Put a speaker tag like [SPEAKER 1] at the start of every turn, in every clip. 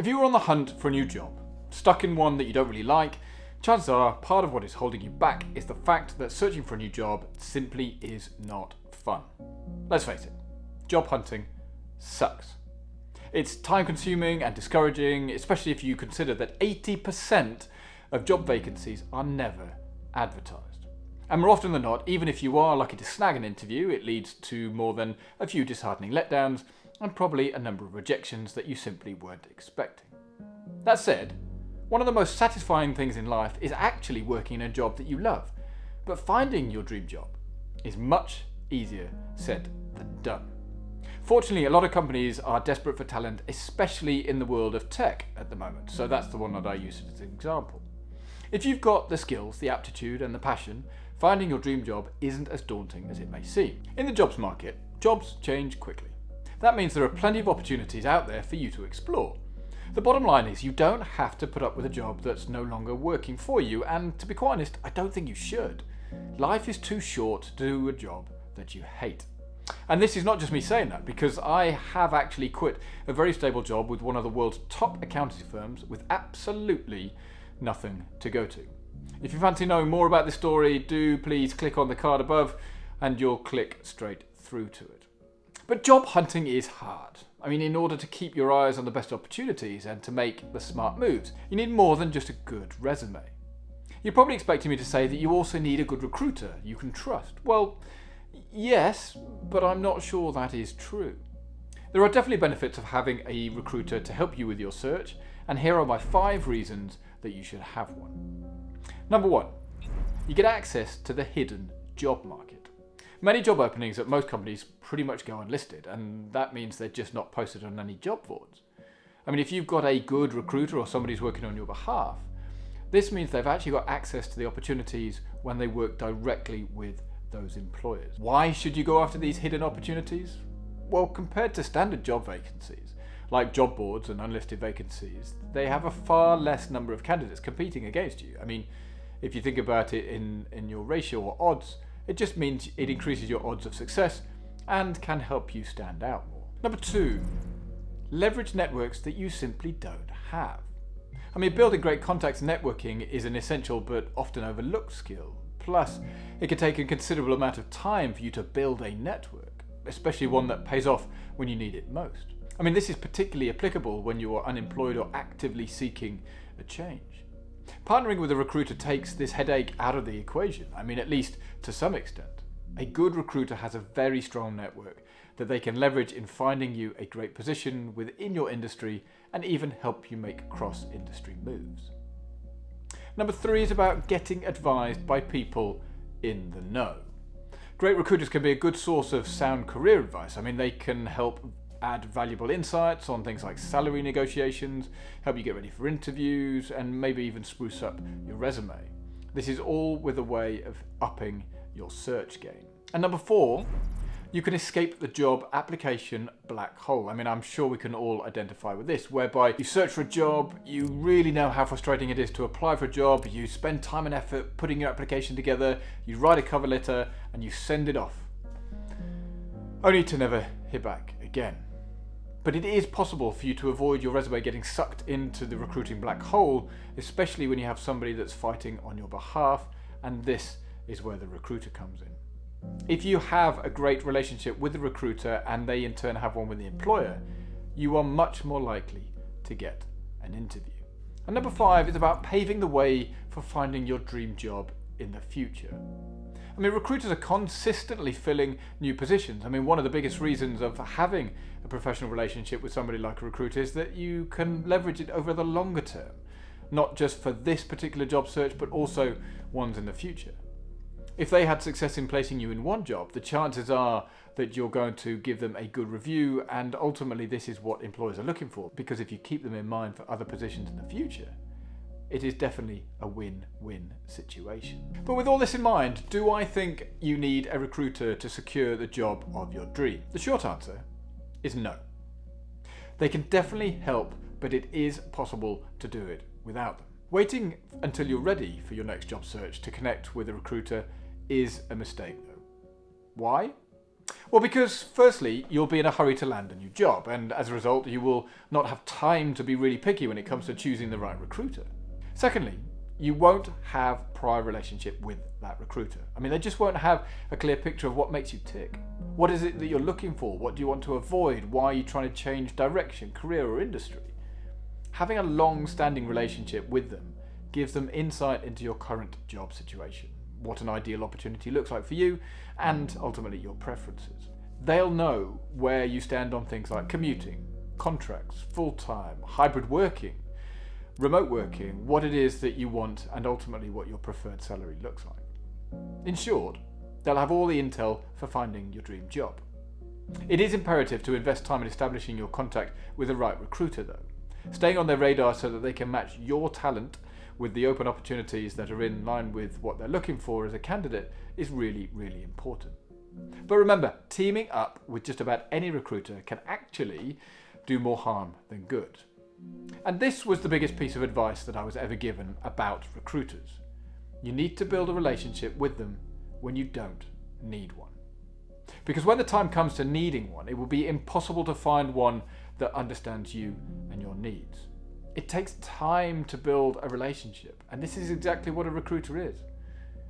[SPEAKER 1] If you were on the hunt for a new job, stuck in one that you don't really like, chances are part of what is holding you back is the fact that searching for a new job simply is not fun. Let's face it, job hunting sucks. It's time consuming and discouraging, especially if you consider that 80% of job vacancies are never advertised. And more often than not, even if you are lucky to snag an interview, it leads to more than a few disheartening letdowns and probably a number of rejections that you simply weren't expecting. That said, one of the most satisfying things in life is actually working in a job that you love. But finding your dream job is much easier said than done. Fortunately, a lot of companies are desperate for talent, especially in the world of tech at the moment. So that's the one that I use as an example. If you've got the skills, the aptitude and the passion, finding your dream job isn't as daunting as it may seem. In the jobs market, jobs change quickly. That means there are plenty of opportunities out there for you to explore. The bottom line is you don't have to put up with a job that's no longer working for you, and to be quite honest, I don't think you should. Life is too short to do a job that you hate. And this is not just me saying that, because I have actually quit a very stable job with one of the world's top accountancy firms with absolutely nothing to go to. If you fancy knowing more about this story, do please click on the card above and you'll click straight through to it. But job hunting is hard. I mean, in order to keep your eyes on the best opportunities and to make the smart moves, you need more than just a good resume. You're probably expecting me to say that you also need a good recruiter you can trust. Well, yes, but I'm not sure that is true. There are definitely benefits of having a recruiter to help you with your search, and here are my 5 reasons that you should have one. Number 1, you get access to the hidden job market. Many job openings at most companies pretty much go unlisted, and that means they're just not posted on any job boards. I mean, if you've got a good recruiter or somebody's working on your behalf, this means they've actually got access to the opportunities when they work directly with those employers. Why should you go after these hidden opportunities? Well, compared to standard job vacancies, like job boards and unlisted vacancies, they have a far less number of candidates competing against you. I mean, if you think about it in your ratio or odds, it just means it increases your odds of success and can help you stand out more. Number 2, leverage networks that you simply don't have. I mean, building great contacts and networking is an essential but often overlooked skill. Plus, it can take a considerable amount of time for you to build a network, especially one that pays off when you need it most. I mean, this is particularly applicable when you are unemployed or actively seeking a change. Partnering with a recruiter takes this headache out of the equation. I mean, at least to some extent. A good recruiter has a very strong network that they can leverage in finding you a great position within your industry and even help you make cross-industry moves. Number 3 is about getting advised by people in the know. Great recruiters can be a good source of sound career advice. I mean, they can help add valuable insights on things like salary negotiations, help you get ready for interviews, and maybe even spruce up your resume. This is all with a way of upping your search game. And number 4, you can escape the job application black hole. I mean, I'm sure we can all identify with this, whereby you search for a job, you really know how frustrating it is to apply for a job, you spend time and effort putting your application together, you write a cover letter, and you send it off, only to never hear back again. But it is possible for you to avoid your resume getting sucked into the recruiting black hole, especially when you have somebody that's fighting on your behalf, and this is where the recruiter comes in. If you have a great relationship with the recruiter and they in turn have one with the employer, you are much more likely to get an interview. And number 5 is about paving the way for finding your dream job in the future. I mean, recruiters are consistently filling new positions. I mean, one of the biggest reasons of having a professional relationship with somebody like a recruiter is that you can leverage it over the longer term, not just for this particular job search, but also ones in the future. If they had success in placing you in one job, the chances are that you're going to give them a good review, and ultimately this is what employers are looking for, because if you keep them in mind for other positions in the future, it is definitely a win-win situation. But with all this in mind, do I think you need a recruiter to secure the job of your dream? The short answer is no. They can definitely help, but it is possible to do it without them. Waiting until you're ready for your next job search to connect with a recruiter is a mistake though. Why? Well, because firstly, you'll be in a hurry to land a new job, and as a result, you will not have time to be really picky when it comes to choosing the right recruiter. Secondly, you won't have prior relationship with that recruiter. I mean, they just won't have a clear picture of what makes you tick. What is it that you're looking for? What do you want to avoid? Why are you trying to change direction, career or industry? Having a long-standing relationship with them gives them insight into your current job situation, what an ideal opportunity looks like for you, and ultimately your preferences. They'll know where you stand on things like commuting, contracts, full-time, hybrid working, remote working, what it is that you want, and ultimately what your preferred salary looks like. In short, they'll have all the intel for finding your dream job. It is imperative to invest time in establishing your contact with the right recruiter though, staying on their radar so that they can match your talent with the open opportunities that are in line with what they're looking for as a candidate is really, really important. But remember, teaming up with just about any recruiter can actually do more harm than good. And this was the biggest piece of advice that I was ever given about recruiters. You need to build a relationship with them when you don't need one. Because when the time comes to needing one, it will be impossible to find one that understands you and your needs. It takes time to build a relationship, and this is exactly what a recruiter is.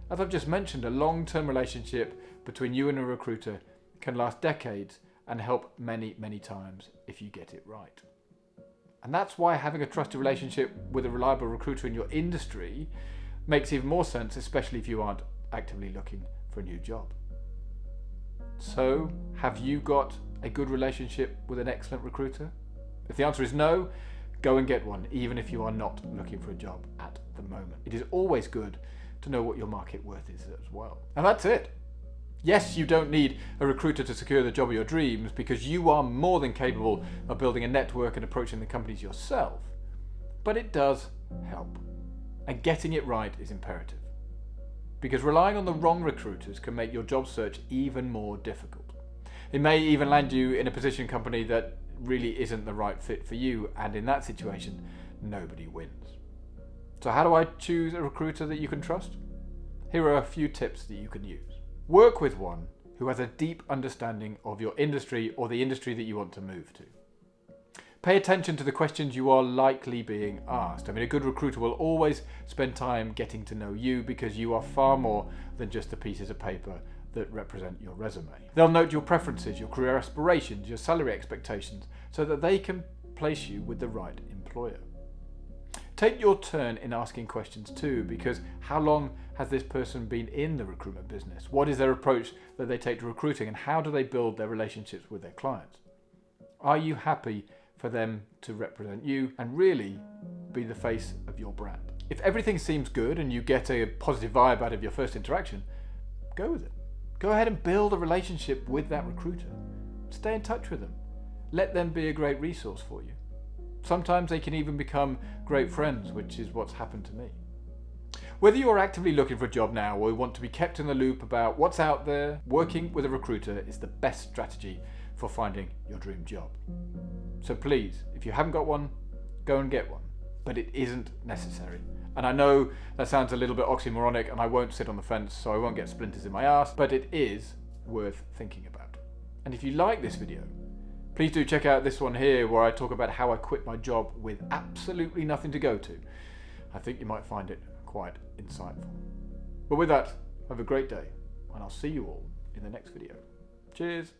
[SPEAKER 1] As I've just mentioned, a long-term relationship between you and a recruiter can last decades and help many, many times if you get it right. And that's why having a trusted relationship with a reliable recruiter in your industry makes even more sense, especially if you aren't actively looking for a new job. So, have you got a good relationship with an excellent recruiter? If the answer is no, go and get one, even if you are not looking for a job at the moment. It is always good to know what your market worth is as well. And that's it. Yes, you don't need a recruiter to secure the job of your dreams because you are more than capable of building a network and approaching the companies yourself. But it does help. And getting it right is imperative. Because relying on the wrong recruiters can make your job search even more difficult. It may even land you in a position company that really isn't the right fit for you, and in that situation, nobody wins. So how do I choose a recruiter that you can trust? Here are a few tips that you can use. Work with one who has a deep understanding of your industry or the industry that you want to move to. Pay attention to the questions you are likely being asked. I mean, a good recruiter will always spend time getting to know you because you are far more than just the pieces of paper that represent your resume. They'll note your preferences, your career aspirations, your salary expectations, so that they can place you with the right employer. Take your turn in asking questions too, because how long has this person been in the recruitment business? What is their approach that they take to recruiting, and how do they build their relationships with their clients? Are you happy for them to represent you and really be the face of your brand? If everything seems good and you get a positive vibe out of your first interaction, go with it. Go ahead and build a relationship with that recruiter. Stay in touch with them. Let them be a great resource for you. Sometimes they can even become great friends, which is what's happened to me. Whether you're actively looking for a job now or you want to be kept in the loop about what's out there, working with a recruiter is the best strategy for finding your dream job. So please, if you haven't got one, go and get one. But it isn't necessary. And I know that sounds a little bit oxymoronic, and I won't sit on the fence, so I won't get splinters in my ass, but it is worth thinking about. And if you like this video, please do check out this one here where I talk about how I quit my job with absolutely nothing to go to. I think you might find it quite insightful. But with that, have a great day, and I'll see you all in the next video. Cheers.